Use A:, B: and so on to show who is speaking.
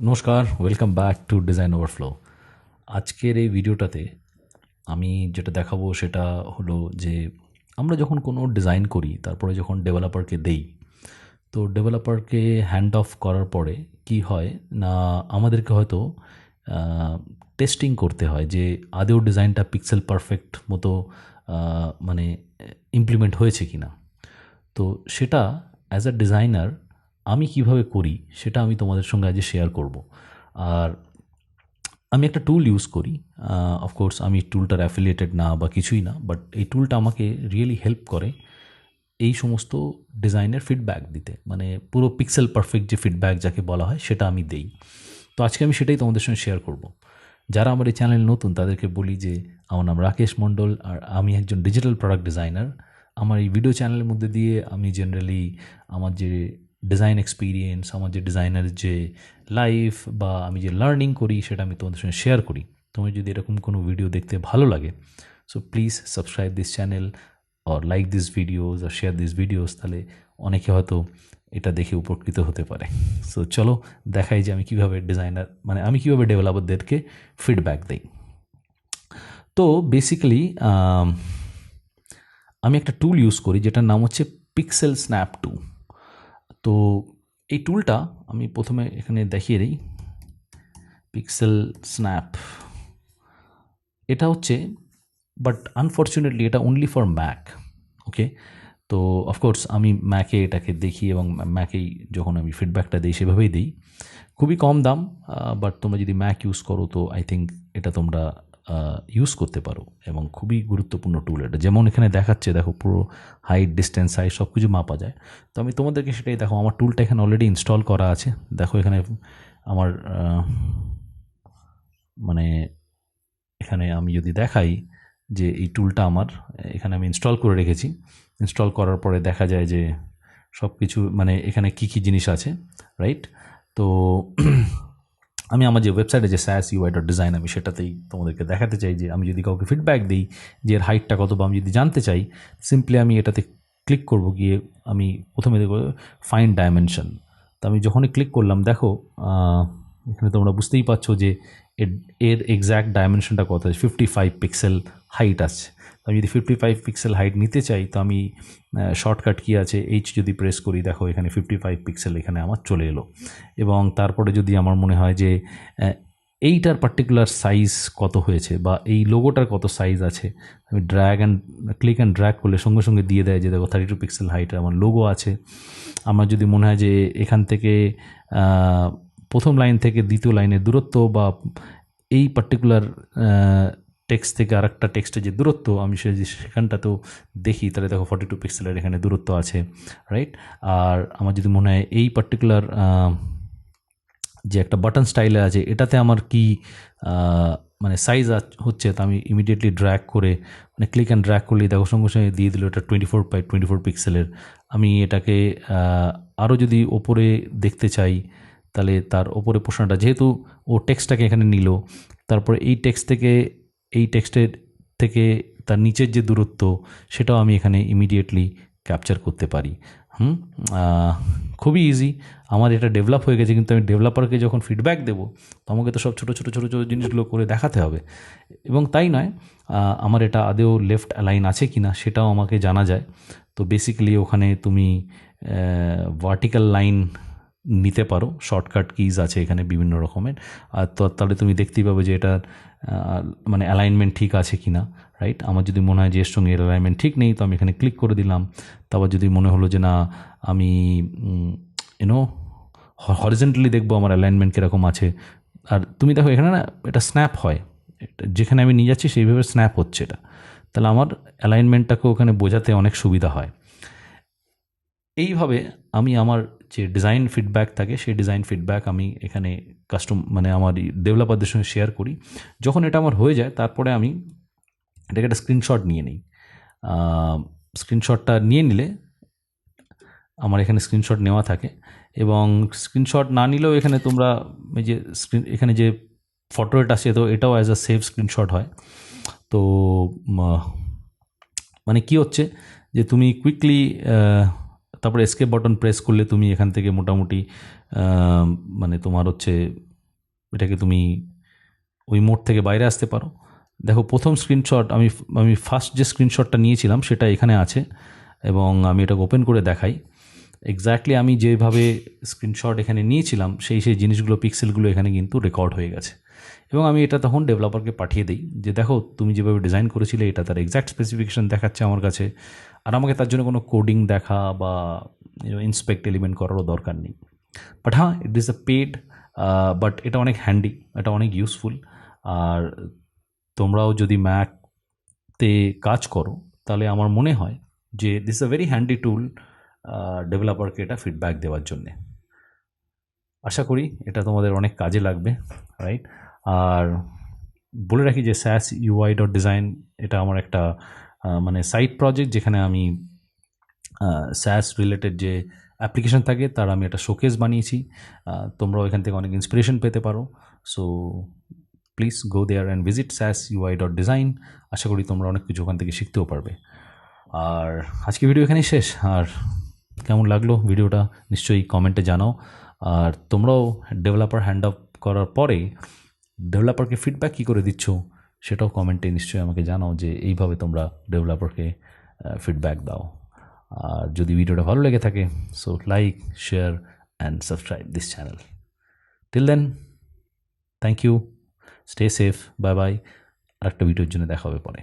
A: নমস্কার, welcome back to design overflow. আজকের এই ভিডিওটাতে আমি যেটা দেখাবো সেটা হলো যে আমরা যখন কোনো ডিজাইন করি তারপরে যখন ডেভেলপারকে দেই, তো ডেভেলপারকে হ্যান্ড অফ করার পরে কি হয় না, আমাদেরকে হয়তো টেস্টিং করতে হয় যে আদৌ ডিজাইনটা পিক্সেল পারফেক্ট মতো মানে ইমপ্লিমেন্ট হয়েছে কি না। তো সেটা অ্যাজ আ ডিজাইনার আমি কিভাবে করি সেটা আমি তোমাদের সঙ্গে আজ শেয়ার করব। আর আমি একটা টুল ইউজ করি, অফকোর্স আমি টুলটার অ্যাফিলিয়েটেড না বা কিছুই না, বাট এই টুলটা আমাকে রিয়েলি হেল্প করে এই সমস্ত ডিজাইনের ফিডব্যাক দিতে, মানে পুরো পিক্সেল পারফেক্ট যে ফিডব্যাক যাকে বলা হয় সেটা আমি দেই। তো আজকে আমি সেটাই তোমাদের সঙ্গে শেয়ার করব। যারা আমার এই চ্যানেল নতুন তাদেরকে বলি যে আমার নাম রাকেশ মণ্ডল, আর আমি একজন ডিজিটাল প্রোডাক্ট ডিজাইনার। আমার এই ভিডিও চ্যানেলের মধ্যে দিয়ে আমি জেনারেলি আমার যে ডিজাইন এক্সপিরিয়েন্স, আমার যে ডিজাইনারের যে লাইফ বা আমি যে লার্নিং করি সেটা আমি তোমাদের সঙ্গে শেয়ার করি। তোমার যদি এরকম কোনো ভিডিও দেখতে ভালো লাগে, so please subscribe this channel or like this videos আর শেয়ার দিস ভিডিওস, তাহলে অনেকে হয়তো এটা দেখে উপকৃত হতে পারে। সো চলো দেখাই যে আমি কীভাবে ডিজাইনার, মানে আমি কীভাবে ডেভেলপারদেরকে ফিডব্যাক দিই। তো বেসিক্যালি আমি একটা টুল ইউজ করি যেটার নাম হচ্ছে পিক্সেল স্ন্যাপ 2। তো এই টুলটা আমি প্রথমে এখানে দেখিয়ে দিই। পিক্সেল স্ন্যাপ এটা হচ্ছে, বাট আনফর্চুনেটলি এটা অনলি ফর ম্যাক। ওকে, তো অফকোর্স আমি ম্যাকে এটাকে দেখি এবং ম্যাকেই যখন আমি ফিডব্যাকটা দিই সেভাবেই দিই। খুবই কম দাম, বাট তোমরা যদি ম্যাক ইউজ করো তো আই থিঙ্ক এটা তোমরা ইউজ করতে পারো এবং খুবই গুরুত্বপূর্ণ টুল এটা। যেমন এখানে দেখাচ্ছে, দেখো পুরো হাইট, ডিস্টেন্স, সাইজ সব কিছু মাপা যায়। তো আমি তোমাদেরকে সেটাই দেখো, আমার টুলটা এখানে অলরেডি ইনস্টল করা আছে। দেখো এখানে আমার মানে এখানে আমি যদি দেখাই যে এই টুলটা আমার এখানে আমি ইনস্টল করে রেখেছি। ইনস্টল করার পরে দেখা যায় যে সব কিছু, মানে এখানে কী কী জিনিস আছে, রাইট? তো আমি আমার যে ওয়েবসাইটে যে SAS UI.design আমি সেটাতেই তোমাদেরকে দেখাতে চাই যে আমি যদি কাউকে ফিডব্যাক দিই যে এর হাইটটা কত বা আমি যদি জানতে চাই, সিম্পলি আমি এটাতে ক্লিক করব, গিয়ে আমি প্রথমে দেখব ফাইন ডাইমেনশন। তো আমি যখনই ক্লিক করলাম দেখো এখানে তোমরা বুঝতেই পারছো যে এর এক্স্যাক্ট ডাইমেনশনটা কত আছে, 55 পিক্সেল হাইট আছে। তো আমি যদি 55 পিক্সেল হাইট নিতে চাই তো আমি শর্টকাট কী আছে, যদি প্রেস করি, দেখো এখানে 55 পিক্সেল এখানে আমার চলে এলো। এবং তারপরে যদি আমার মনে হয় যে এইটার পার্টিকুলার সাইজ কত হয়েছে বা এই লোগোটার কত সাইজ আছে, আমি ক্লিক অ্যান্ড ড্র্যাগ করলে সঙ্গে সঙ্গে দিয়ে দেয় যে দেখো 32 পিক্সেল হাইটের আমার লোগো আছে। আমার যদি মনে হয় যে এখান থেকে প্রথম লাইন থেকে দ্বিতীয় লাইনের দূরত্ব বা এই পার্টিকুলার টেক্সট থেকে আরেকটা টেক্সটের যে দূরত্ব আমি সেখানটাতেও দেখি, তাহলে দেখো 42 পিক্সেলের এখানে দূরত্ব আছে, রাইট? আর আমার যদি মনে হয় এই পার্টিকুলার যে একটা বাটন স্টাইলে আছে এটাতে আমার কি মানে সাইজ হচ্ছে, তো আমি ইমিডিয়েটলি ড্র্যাগ করে, মানে ক্লিক অ্যান্ড ড্র্যাগ করলেই দেখো সঙ্গে সঙ্গে দিয়ে দিল এটা 24 পিক্সেলের। আমি এটাকে আরও যদি ওপরে দেখতে চাই তাহলে তার ওপরে পোর্শনটা, যেহেতু ও টেক্সটটাকে এখানে নিল, তারপরে এই টেক্সট থেকে এই টেক্সটের থেকে তার নিচের যে দূরত্ব সেটাও আমি এখানে ইমিডিয়েটলি ক্যাপচার করতে পারি। খুবই ইজি। আমার এটা ডেভেলপ হয়ে গেছে, কিন্তু আমি ডেভেলপারকে যখন ফিডব্যাক দেবো তো আমাকে তো সব ছোটো ছোটো ছোটো ছোটো জিনিসগুলো করে দেখাতে হবে। এবং তাই নয়, আমার এটা আদেও লেফট অ্যালাইন আছে কি না সেটাও আমাকে জানা যায়। তো বেসিক্যালি ওখানে তুমি ভার্টিক্যাল লাইন নিতে পারো, শর্টকাট কিজ আছে এখানে বিভিন্ন রকমের। আর তো তাহলে তুমি দেখতেই পাবে যে এটার মানে অ্যালাইনমেন্ট ঠিক আছে কি না, রাইট? আমার যদি মনে হয় যে এর সঙ্গে এর অ্যালাইনমেন্ট ঠিক নেই তো আমি এখানে ক্লিক করে দিলাম। তারপর যদি মনে হলো যে না আমি হরিজন্টালি দেখবো আমার অ্যালাইনমেন্ট কীরকম আছে। আর তুমি দেখো এখানে না এটা স্ন্যাপ হয়, যেখানে আমি নিয়ে যাচ্ছি সেইভাবে স্ন্যাপ হচ্ছে এটা, তাহলে আমার অ্যালাইনমেন্টটাকে ওখানে বোঝাতে অনেক সুবিধা হয়। এইভাবে আমি আমার যে ডিজাইন ফিডব্যাক থাকে সেই ডিজাইন ফিডব্যাক আমি এখানে মানে আমার ডেভেলপারদের সঙ্গে শেয়ার করি। যখন এটা আমার হয়ে যায় তারপরে আমি এটাকে একটা স্ক্রিনশট নিয়ে নিই। স্ক্রিনশটটা নিয়ে নিলে আমার এখানে স্ক্রিনশট নেওয়া থাকে, এবং স্ক্রিনশট না নিলেও এখানে তোমরা এই যে এখানে যে ফটো রেট আসে তো এটাও অ্যাজ আ সেভ স্ক্রিনশট হয়। তো মানে কি হচ্ছে যে তুমি কুইকলি তারপরে এসকেপ বাটন প্রেস করলে তুমি এখান থেকে মোটামুটি মানে তোমার হচ্ছে এটাকে তুমি ওই মোড থেকে বাইরে আসতে পারো। দেখো প্রথম স্ক্রিনশট আমি ফার্স্ট যে স্ক্রিনশটটা নিয়েছিলাম সেটা এখানে আছে, এবং আমি এটাকে ওপেন করে দেখাই। এক্স্যাক্টলি আমি যেভাবে স্ক্রিনশট এখানে নিয়েছিলাম সেই জিনিসগুলো, পিক্সেলগুলো এখানে কিন্তু রেকর্ড হয়ে গেছে, এবং আমি এটা তখন ডেভেলপারকে পাঠিয়ে দিই যে দেখো তুমি যেভাবে ডিজাইন করেছিলে এটা তার এক্স্যাক্ট স্পেসিফিকেশন দেখাচ্ছে আমার কাছে, আর আমাকে তার জন্য কোনো কোডিং দেখা বা ইন্সপেক্ট এলিমেন্ট করারও দরকার নেই। বাট হ্যাঁ, it is a paid, but এটা অনেক হ্যান্ডি, এটা অনেক ইউজফুল। আর তোমরাও যদি ম্যাকতে কাজ করো তাহলে আমার মনে হয় যে this is a very handy tool ডেভেলপারকে এটা ফিডব্যাক দেওয়ার জন্যে। আশা করি এটা তোমাদের অনেক কাজে লাগবে, রাইট? আর বলে রাখি যে স্যাস ইউআই ডট ডিজাইন এটা আমার একটা মানে সাইড প্রজেক্ট, যেখানে আমি স্যাস রিলেটেড যে অ্যাপ্লিকেশন থাকে তার আমি একটা শোকেস বানিয়েছি। তোমরাও এখান থেকে অনেক ইন্সপিরেশন পেতে পারো। So please go there and visit SaaS UI dot design. আশা করি তোমরা অনেক কিছু ওখান থেকে শিখতেও পারবে। আর আজকে ভিডিও এখানেই শেষ। আর কেমন লাগলো ভিডিওটা নিশ্চয়ই কমেন্টে জানাও। আর তোমরাও ডেভেলপার হ্যান্ড অফ করার পরে ডেভেলপারকে ফিডব্যাক কী করে দিচ্ছ সেটাও কমেন্টে নিশ্চয়ই আমাকে জানাও, যে এইভাবে তোমরা ডেভেলপারকে ফিডব্যাক দাও। আর যদি ভিডিওটা ভালো লেগে থাকে, so like, share and subscribe this channel. Till then, thank you, stay safe, bye bye. আরেকটা ভিডিওর জন্য দেখা হবে পরে।